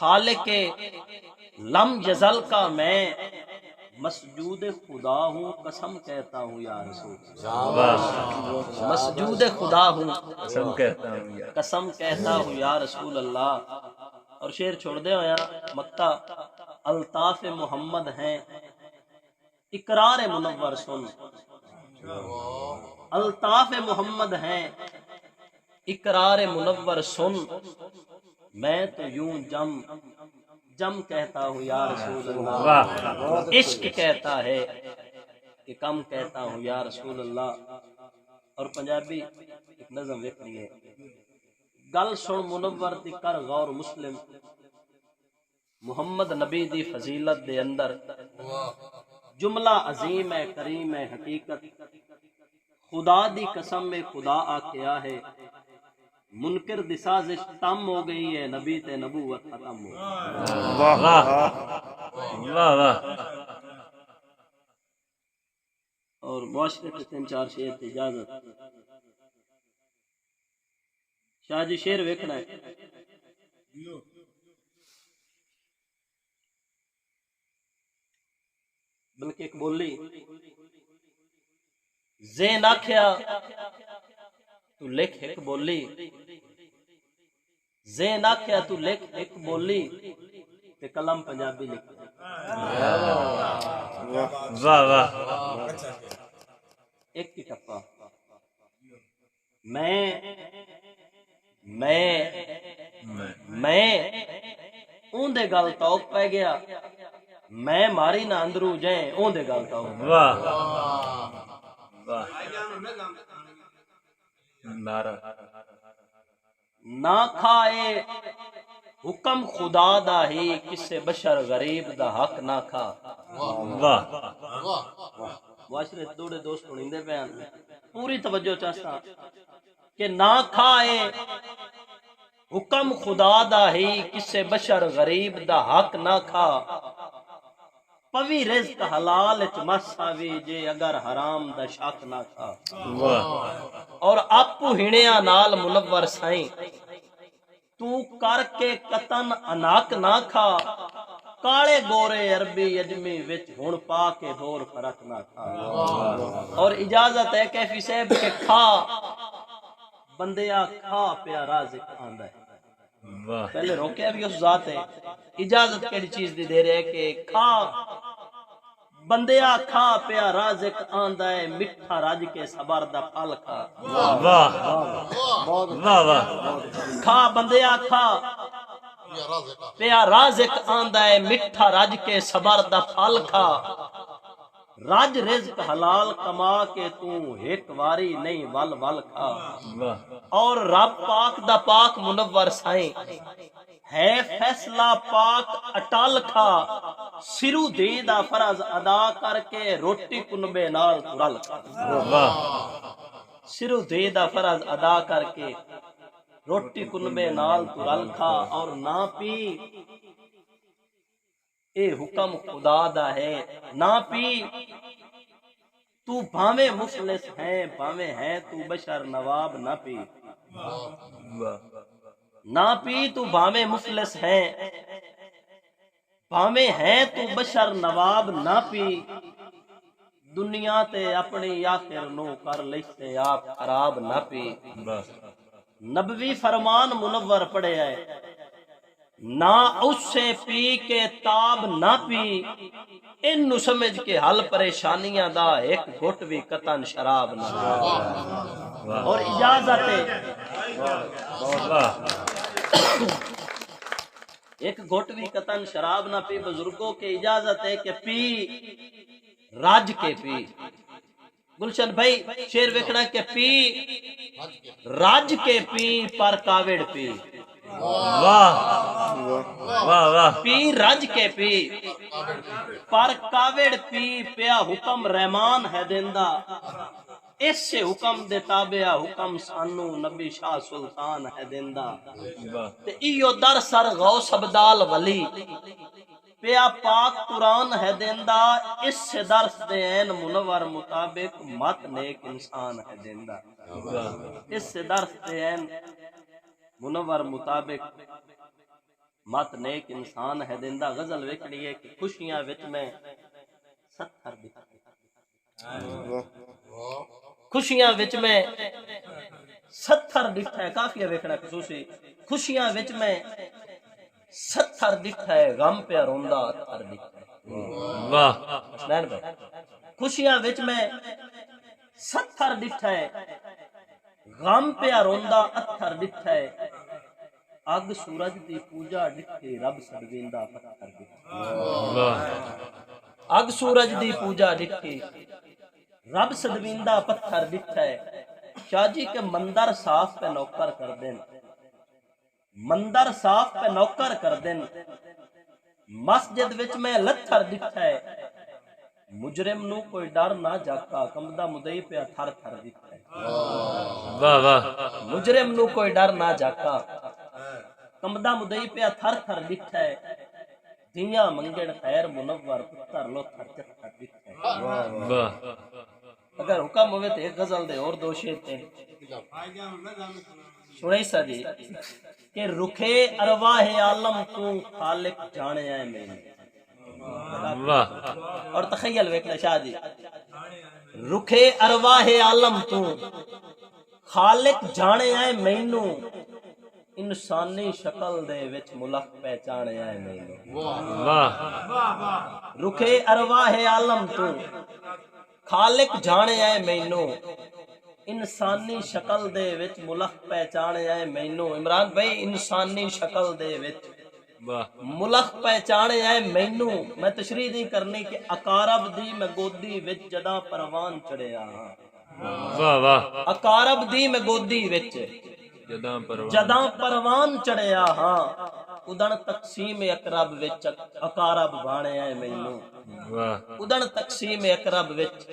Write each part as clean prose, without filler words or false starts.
خالق لم یزل کا میں مسجود خدا ہوں، قسم کہتا ہوں یا رسول مسجود خدا ہوں، قسم کہتا ہوں یا قسم کہتا ہوں یا رسول اللہ۔ اور شعر چھوڑ دے ہو یا مکہ الطاف محمد ہیں، اقرار منور سن، الطاف محمد ہیں اقرار منور سن، میں تو یوں جم کہتا ہوں یا رسول اللہ، عشق کہتا ہے کہ کم کہتا ہوں یا رسول اللہ۔ اور پنجابی ایک نظم لکھ لیے، گل سن منور دی کر غور مسلم، محمد نبی دی فضیلت دے اندر جملہ عظیم ہے، کریم ہے، حقیقت خدا دی قسم میں خدا آکھیا ہے، منکر دی سازش تم ہو گئی ہے، نبی تے نبوت ختم ہو گئی۔ واہ واہ واہ واہ۔ اور معاشرے کے 3-4 شعر کی اجازت، شاہ جی شعر ویکھنا ہے، بلکہ ایک بولی زین آکھیا تو لکھ ایک بولی، زین آکھیا تو لکھ ایک بولی تے قلم پنجابی لکھ واہ واہ۔ ایک کی ٹپا میں اون دے گل توک پہ گیا، میں ماری نہ اندرو جائیں اون دے گل توک واہ واہ۔ نعرہ نہ کھائے حکم خدا دا ہی، کسے بشر غریب دا حق نہ کھا۔ واہ معاشرے دوڑے دوست سنیندے بیان پوری توجہ چاہتا کہ نہ کھائے حکم خدا دا ہی، کسے بشر غریب دا حق نہ کھا، پوی رزق حلال اچ مساوی جے اگر حرام دا شک نہ کھا۔ واہ۔ اور آپو ہنیا نال منور سائیں، تو کر کے قطن اناک نہ کھا، کالے گورے عربی اجمی وچ ہن پا کے بور فرق نہ کھا۔ اور اجازت ہے کیفی صاحب کے کھا بندیا کھا پیا رازق آندا ہے، واہ پہلے روکیا بھی اس ذات ہے، اجازت کیڑی چیز دی دے رہے کہ کھا بندیا کھا پیا رازق آندا ہے، مٹھا رج کے صبر دا پھل کھا۔ واہ واہ واہ۔ کھا بندیا کھا پیا رازق آندا ہے، مٹھا رج کے صبر دا پھل کھا، رج رزق حلال کما کے تو ایک واری نہیں ول ول کھا۔ اور رب پاک دا پاک منور سائیں، ہے فیصلہ پاک اٹل کھا، سرو دی دا فرض ادا کر کے روٹی کنبے نال ترل کھا۔ سرو دی دا فرض ادا کر کے روٹی کنبے نال ترل کھا، اور نہ پی اے حکم خدا دا ہے، نہ پی تو بھاویں مفلس ہے بھاویں ہے تو بشر نواب نہ پی، نہ پی تو بھاویں مفلس ہے بھاویں ہے تو بشر نواب نہ پی، دنیا تے اپنی آخر نو کر لیتے آپ خراب نہ پی۔ نبوی فرمان منور پڑے ہے، نہ اس سے پی کے تاب نہ پی، ان نو سمجھ کے حل پریشانیاں دا ایک گھٹ بھی قطن شراب نہ پی۔ اور اجازت ہے ایک گھٹ بھی قطن شراب نہ پی، بزرگوں کے اجازت ہے کہ پی راج کے پی۔ گلشن بھائی شیر وکڑا کہ پی راج کے پی پر کاوڑ پی۔ واہ واہ واہ۔ پی رج کے پی پر کاوڑ پی، پیا حکم رحمان ہے دیندا، اس سے حکم دے تابعہ حکم سانو نبی شاہ سلطان ہے دیندا، تے ایو در سر غوث ابدال ولی، پیا پاک قرآن ہے دیندا، اس سے درس دین منور مطابق مت نیک انسان ہے دیندا، اس سے درس دین منور مطابق مت نیک انسان ہے دندہ غزل وکڑی ہے کہ خوشیاں وچ میں ستھر دکھا خوشیاں وچ میں ستھر دکھا ہے کافی ویکھنا خصوصی خوشیاں وچ میں ستھر دکھا ہے غم پہ روندا اتھر دکھا ہے واہ حسنین بھائی خوشیاں وچ میں ستھر دکھا ہے غم پہ روندا اتھر دکھا ہے اگ سورج دی پوجا ڈٹھے رب سڑویندا پتھر دکھا واہ اگ سورج دی پوجا ڈٹھی رب سڑویندا پتھر دکھا ہے شاہ جی کے مندر صاف پہ نوکر کر دین مندر صاف پہ نوکر کر دین مسجد وچ میں لتھر دکھا ہے مجرم نو کوئی ڈر نہ جاکا کمدا مدئی پہ تھر تھر دکھا ہے واہ واہ مجرم نو کوئی ڈر نہ جاکا کمدا مدئی پہ تھر تھر دکھا ہے دیاں منگڑ خیر منور پتر لو تھر چتھر دکھا ہے واہ اگر حکم ہوئے تو ایک غزل دے اور دو شعر تے سنائی سا جی کہ رکھے ارواح عالم تو خالق جانے آئے میں واہ اور تخیل ویکھنا شاہ جی رکھے ارواح عالم تو خالق جانے آئے مینوں انسانی شکل دے وچ ملک پہچانے آئے مینوں واہ رکھے ارواح عالم تو خالق جانے آئے مینوں انسانی شکل دے وچ ملک پہچانے آئے مینوں عمران بھائی انسانی شکل دے وچ واہ ملک پہچانے آئے مینوں میں تشریح نہیں کرنی کہ اقارب دی میں گودی وچ جداں پروان چڑھیا ہاں واہ واہ اقارب دی میں گودی وچ جداں پروان چڑھیا ہاں ادن تقسیم اقرب وچ اقارب بھانے آئے مینوں واہ ادن تقسیم اقرب وچ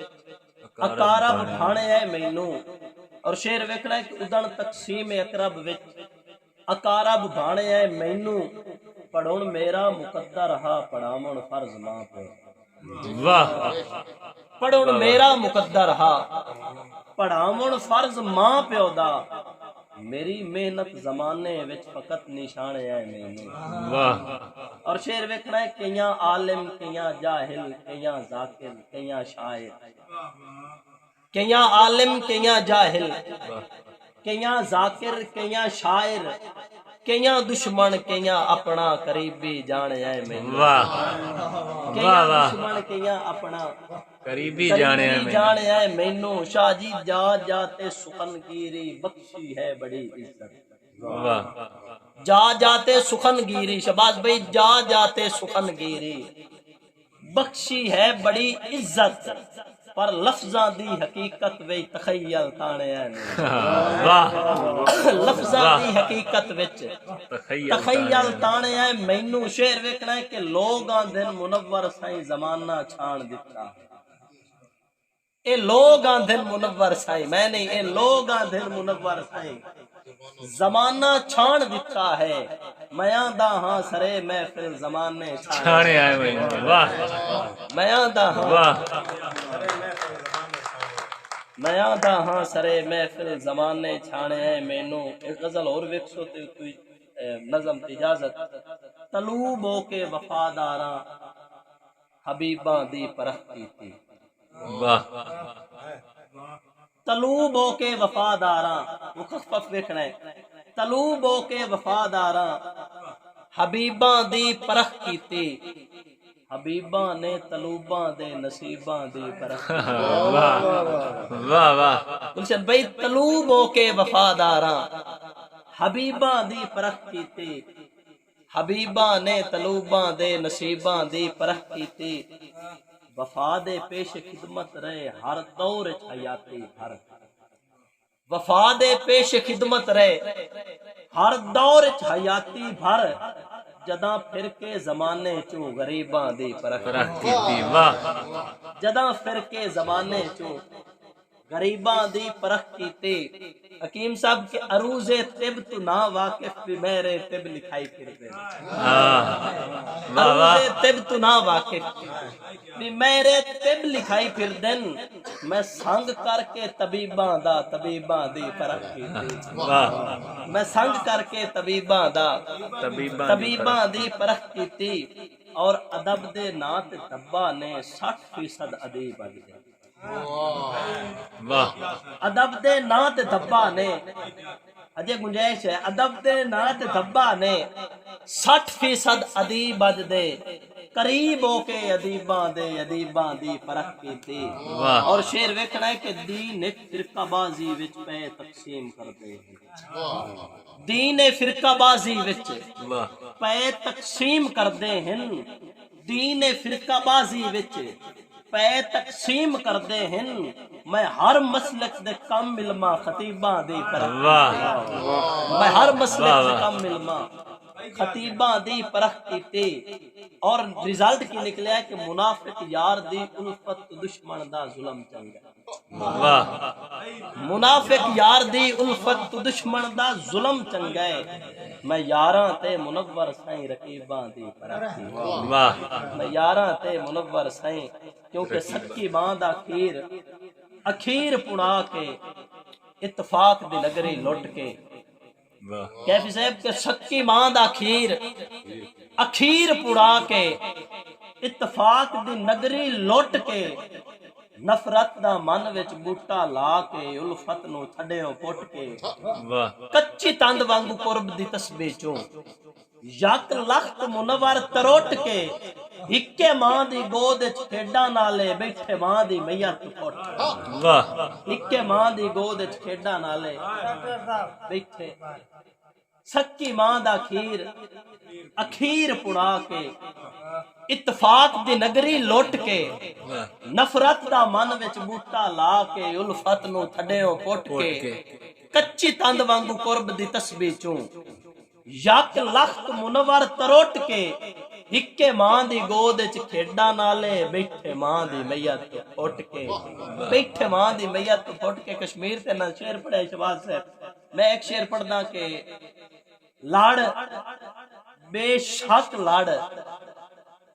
اقارب بھانے آئے مینوں اور شعر ویکھنا ہے کہ ادن تقسیم اقرب وچ اقارب بھانے آئے مینوں پڑھن میرا مقدر ہا پڑھاون فرض ماں پہ واہ پڑھن میرا مقدر ہا پڑھاون فرض ماں پیو دا میری محنت زمانے وچ فقط نشانے آئے مینوں واہ اور شعر ویکھنا ہے کئیاں عالم کئیاں جاہل کئیاں ذاکر کئیاں شاعر کئیاں عالم کئیاں جاہل کئیاں ذاکر کئیاں شاعر کئیاں دشمن کئیاں اپنا قریبی جانے آئے مینوں واہ کئیاں دشمن کئیاں اپنا قریبی جانے آئے مینوں شاہ جی جا جاتے سخن گیری بخشی ہے بڑی عزت واہ جا جاتے سخن گیری شباز بھائی جا جاتے سخن گیری بخشی ہے بڑی عزت پر لفظاں دی حقیقت وچ تخیل تانے آئے واہ لفظاں دی حقیقت وچ تخیل تانے آئے مینوں شعر ویکھنا ہے کہ لوگاں دن منور سائیں زمانہ چھان دتا اے لوگاں دن منور سائیں میں نہیں اے لوگاں دن منور سائیں زمانہ چھان دتا ہے میاں دا ہاں سرے محفل زمانے چھانے آئے مینوں واہ میاں دا ہاں واہ میاں دا ہاں سرے محفل زمانے چھانے آئے مینوں ایک غزل اور ویکھو تے کوئی نظم تے اجازت طلوب ہو کے وفاداراں حبیباں دی پرکھ کیتی واہ طلوب ہو کے وفاداراں مخفف ویکھنا ہے طلوب ہو کے وفاداراں حبیباں دی پرکھ کیتی حبیباں نے طلوباں دے نصیباں دی پرکھ واہ واہ واہ گلشن بھائی طلوب ہو کے وفاداراں حبیباں دی پرکھ کیتی حبیباں نے طلوباں دے نصیباں دی پرکھ کیتی وفا دے پیش خدمت رہے ہر دور حیاتی ہر وفا دے پیش خدمت رہے ہر دور حیاتی بھر جداں پھر کے زمانے چوں غریباں دی پرکھ کیتی واہ جداں پھر کے زمانے چوں غریباں دی پرکھ کیتی حکیم صاحب کے عروض طب تو نا واقف بھی میرے طب لکھائی پھر دے عروض طب تو نا واقف بھی میرے طب لکھائی پھر دن میں سنگ کر کے طبیباں دی پرکھ کیتی واہ میں سنگ کر کے طبیباں طبیباں دی پرکھ کیتی اور ادب دے نا تے دبا نے 60% ادیب بن گئے واہ ادب دے نا تے دبا نے اجے گنجائش ہے ادب دے نا تے دبا نے 60% ادیب بج دے قریب ہو کے ادیباں دی پرکھ کیتی اور شعر ویکھنا ہے کہ دین ایک فرقہ بازی وچ پے تقسیم کردے ہیں دین فرقہ بازی وچ پے تقسیم کردے ہیں دین فرقہ بازی وچ پے تقسیم کردے ہیں میں ہر مسلک دے کم علما خطیباں دی پرکھ میں ہر مسلک دے کم علما خطیباں دی پرکھ کیتی اور رزلٹ کی نکلیا ہے کہ منافق یار دی الفت دشمن دا ظلم چنگا واہ منافق یار دی الفت دشمن دا ظلم چنگا ہے میں یاراں تے منور سائیں رقیباں دی پرکھ واہ میں یاراں تے منور سائیں کیونکہ سکی ماں دا اخیر پڑا کے اتفاق دی نگری لٹ کے کیفی صاحب کے سکی ماں دا اخیر پڑا کے اتفاق دی نگری لٹ کے نفرت دا من وچ بوٹا لا کے الفت نو تھڈیوں پٹ کے کچی تند وانگو قرب دی تسبیح چوں یک لخت منور تروٹ کے ہکے ماں دی گود وچ کھیڈاں نالے بیٹھے ماں دی میت پٹ ہکے ماں دی گود وچ کھیڈاں نالے بیٹھے سکی ماں دا اخیر پڑا کے اتفاق دی نگری لٹ کے نفرت دا من وچ بوٹا لا کے الفت نو تھڈیوں پٹ کے کچی تند وانگو قرب دی تسبیح چوں یک لخت منور تروٹ کے ہکے ماں دی گود وچ کھیڈاں نالے بیٹھے ماں دی میت پٹ کے بیٹھے ماں دی میت پٹ کے کشمیر تے نہ شعر پڑھے شہباز صاحب میں ایک شعر پڑھدا کہ لاڑ بے شک لاڑ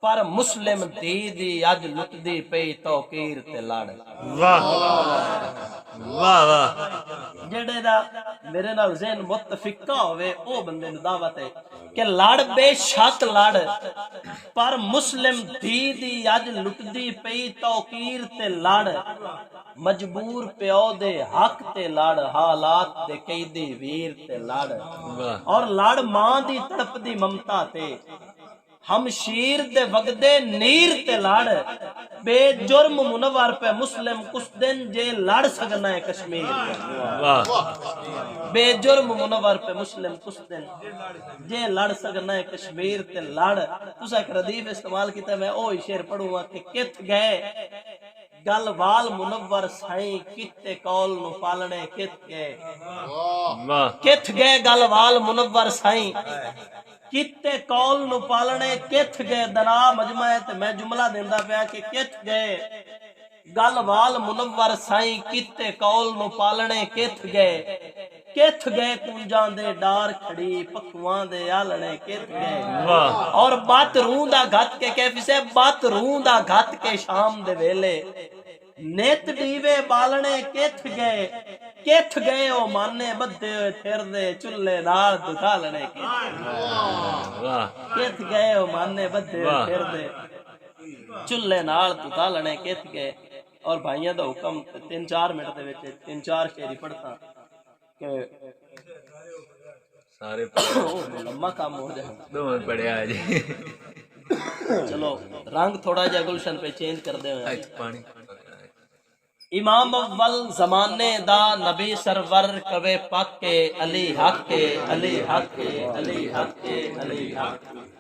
پر مسلم دی اج لٹ دی پئی توقیر تے لاڑ واہ واہ واہ جڑے دا میرے نال ذہن متفقہ ہوئے او بندے نو دعوت ہے کہ لڑ بے شک لڑ پر مسلم دی اج لٹ دی پئی توقیر تے لڑ مجبور پیو دے حق تے لڑ حالات دے قیدی ویر تے لڑ اور لڑ ماں دی تڑپ دی ممتا تے ہم شیر دے وگدے نیر تے لڑ بے جرم منور پہ مسلم کس دن جے لڑ سکنا ہے کشمیر بے جرم منور پہ مسلم کس دن جے لڑ سکنا ہے کشمیر تے لڑ تسا ایک ردیف استعمال کیتا میں اوہی شعر پڑھوں گا کہ کت گئے گل وال منور سائیں کتے کول نو پالنے کت گئے کت گئے گل وال منور سائیں کتے کول نو پالنے کت گئے دنا مجمع ہے تے میں جملہ دیندا پیا کہ کت گئے گل وال منور سائیں کتے کول نو پالنے کت گئے کنجاں دے ڈار کھڑی پکواں دے آلنے کت گئے اور بات روح دا گھت کے کیفی سے بات روح دا گھت کے شام دے ویلے نیت دیوے بالنے کت گئے او مانے بدھے ہوئے پھر دے چلے نال دکھالنے کت گئے او مانے بدھے ہوئے پھر دے چلے نال دکھالنے کت گئے اور بھائیاں دا حکم 3-4 منٹ دے وچ 3-4 شعری پڑھتا کہ سارے لمبا کام ہو جائے دو منٹ پڑے آ جی چلو رنگ تھوڑا جا گلشن پہ چینج کر دے ہوئے پانی امام اول زمانے دا نبی سرور کوے پاک کے علی حق کے علی حق کے علی حق کے علی حق کے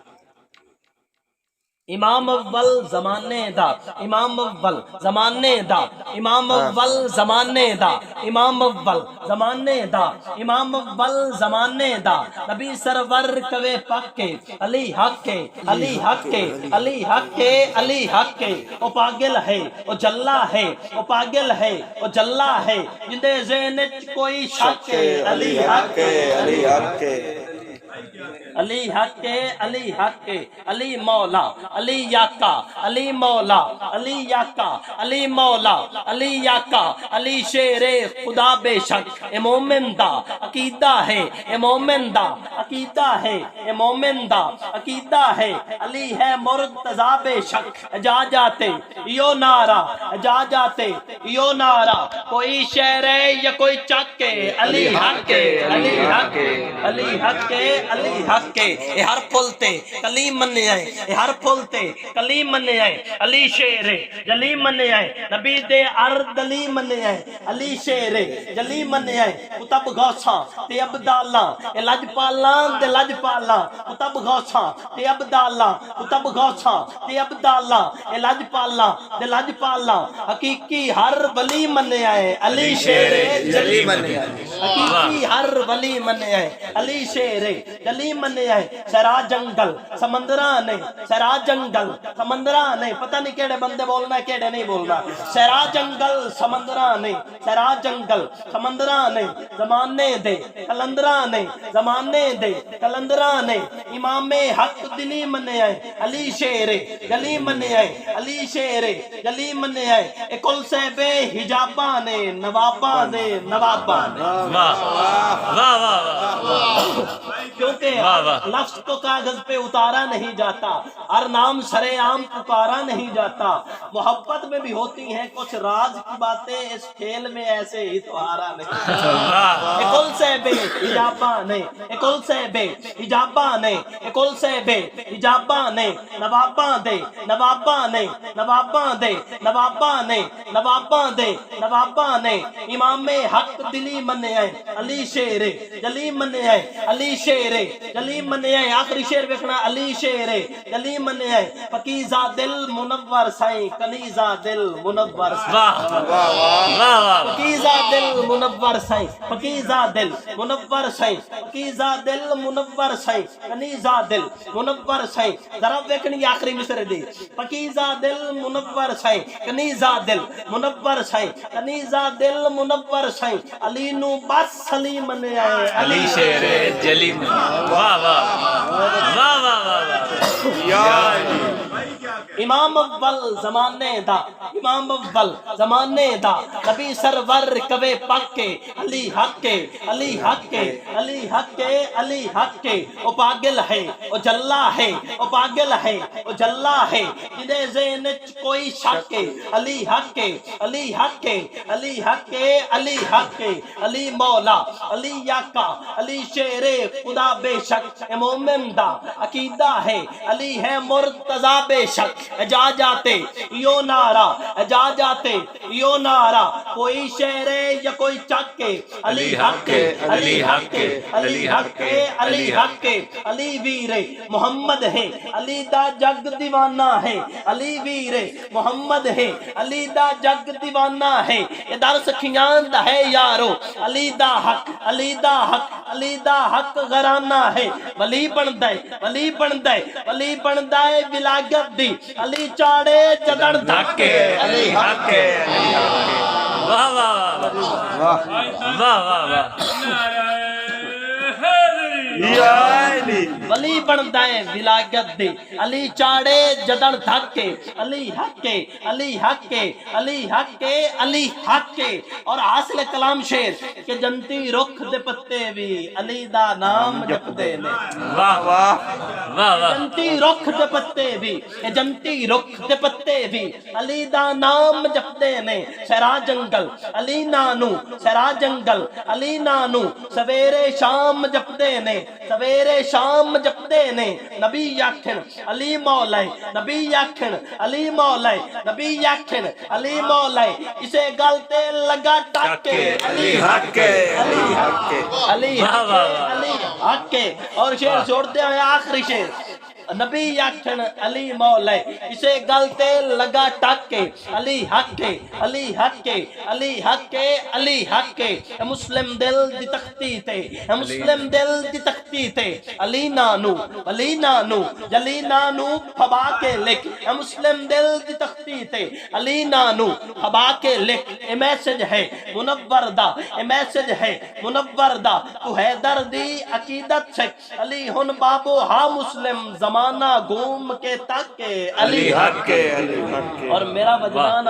امام اول زمانے دا امام اول زمانے دا امام اول زمانے دا امام اول زمانے دا امام اول زمانے دا نبی سرور کوے پاک کے علی حق کے علی حق کے علی حق کے علی حق کے او پاگل ہے او جلا ہے او پاگل ہے او جلا ہے جندے ذہن وچ کوئی شک ہے علی حق کے علی حق کے علی حق کے علی حق کے علی مولا علی یاکا علی مولا علی یاکا علی مولا علی یاکا علی شیر خدا بے شک اے مومن دا عقیدہ ہے اے مومن دا عقیدہ ہے اے مومن دا عقیدہ ہے علی ہے مرتضی بے شک جا جاتے یو نارا جا جاتے یو نارا کوئی شہر ہے یا کوئی چک کے علی حق کے علی حق کے علی حق کے علی حق کے اے ہر پھولتے کلیم مننے آئے اے ہر پھولتے کلیم مننے آئے علی شیر جلی مننے آئے نبی دے ارد علی مننے آئے علی شیر جلی مننے آئے کتب غوثاں تے عبداللہ اے لجپالاں تے لجپالاں کتب غوثاں تے عبداللہ کتب غوثاں تے عبداللہ اے لجپالاں تے لجپالاں حقیقی ہر ولی مننے آئے علی شیر جلی مننے آئے حقیقی ہر ولی مننے آئے علی شیر جلی مننے آئے سرا جنگل سمندران نے سرا جنگل سمندران نے پتہ نہیں کیڑے بندے بولنا ہے کیڑے نہیں بولنا سرا جنگل سمندران نے سرا جنگل سمندران نے زمانے دے کلندران نے زمانے دے کلندران نے امام حق دلی مننے آئے علی شیر جلی مننے آئے علی شیر جلی مننے آئے اے کل سے بے حجاباں نے نواباں نے نواباں نے کیونکہ لفظ تو کاغذ پہ اتارا نہیں جاتا ہر نام سرے عام پکارا نہیں جاتا محبت میں بھی ہوتی ہیں کچھ راز کی باتیں اس کھیل میں ایسے ہی تو ہارا نہیں کل سے بے حجاباں نے کل سے بے حجاباں نے کل سے بے حجاباں نے نواباں دے نواباں نے نواباں دے نواباں نے نواباں دے نواباں نے امام حق دلی مننے آئے علی شیر جلی مننے آئے علی شیر جلی مننے آئے آخری شیر بکھنا علی شیر جلی مننے آئے پکیزہ دل منور سائیں کنیزہ دل منور سائیں پکیزہ دل منور سائیں پکیزہ دل منور سائیں پکیزہ دل منور سائیں کنیزہ دل منور سائیں ذرا دیکھنی آخری مصرے دی پکیزہ دل منور سائیں کنیزہ دل منور سائیں کنیزہ دل منور سائیں علی نو بس علی مننے آئے علی شیر جلی واہ واہ واہ واہ امام اول زمانے دا امام اول زمانے دا نبی سرور کبے پاکے علی حق کے علی حق کے علی حق کے علی حق کے او پاگل ہے او جلا ہے او پاگل ہے او جلا ہے جنہیں ذہن کوئی شک کے علی حق کے علی حق کے علی حق کے علی حق کے علی مولا علی یاکا علی شیر خدا بے شک اے مومن دا عقیدہ ہے علی ہے مرتضی بے شک جا جاتے یو نارا جا جاتے یو نارا کوئی شہر یا کوئی چک کے علی حق کے علی حق کے علی حق کے علی حق کے علی ویر محمد ہے علی دا جگ دیوانہ ہے علی ویر محمد ہے علی دا جگ دیوانہ ہے یہ در سکھیان دا ہے یارو علی دا حق علی دا حق علی دا حق غرانہ ہے ولی بن دے ولی بن دے ولی بن دے ولایت دی علی چاڑے جدن دھکے علی حق کے واہ واہ واہ واہ واہ واہ ولی بن دے ولایت دی علی چاڑے جدن دھکے علی حق کے علی حق کے علی حق کے علی حق کے اور حاصل کلام شیر کہ جنتی رخ دے پتے بھی علی دا نام جپتے نے واہ واہ واہ واہ جنتی رخ دے پتے بھی جنتی رخ دے پتے بھی علی دا نام جپتے نے سرا جنگل علی نانو سرا جنگل علی نانو سویرے شام جپتے نے سویرے شام جپتے نے نبی یاکھن علی مولا نبی یاکھن علی مولا نبی یاکھن علی مولا اسے گلتے لگا ٹاکے علی حق کے علی حق کے علی حق کے علی حق کے اور شیر چھوڑتے ہیں آخری شیر نبی آکھن علی مولا اسے گلتے لگا ٹاکے علی حق کے علی حق کے علی حق کے علی حق کے مسلم دل دی تختی تے مسلم دل دی تختی تے علی نانو جلی نانو پھبا کے لکھ مسلم دل دی تختی تے علی نانو پھبا کے لکھ اے میسج ہے منور دا اے میسج ہے منور دا تو حیدر دی عقیدت سے علی ہن بابو ہاں مسلم زمانہ گھوم کے تک علی حق کے اور میرا وجدان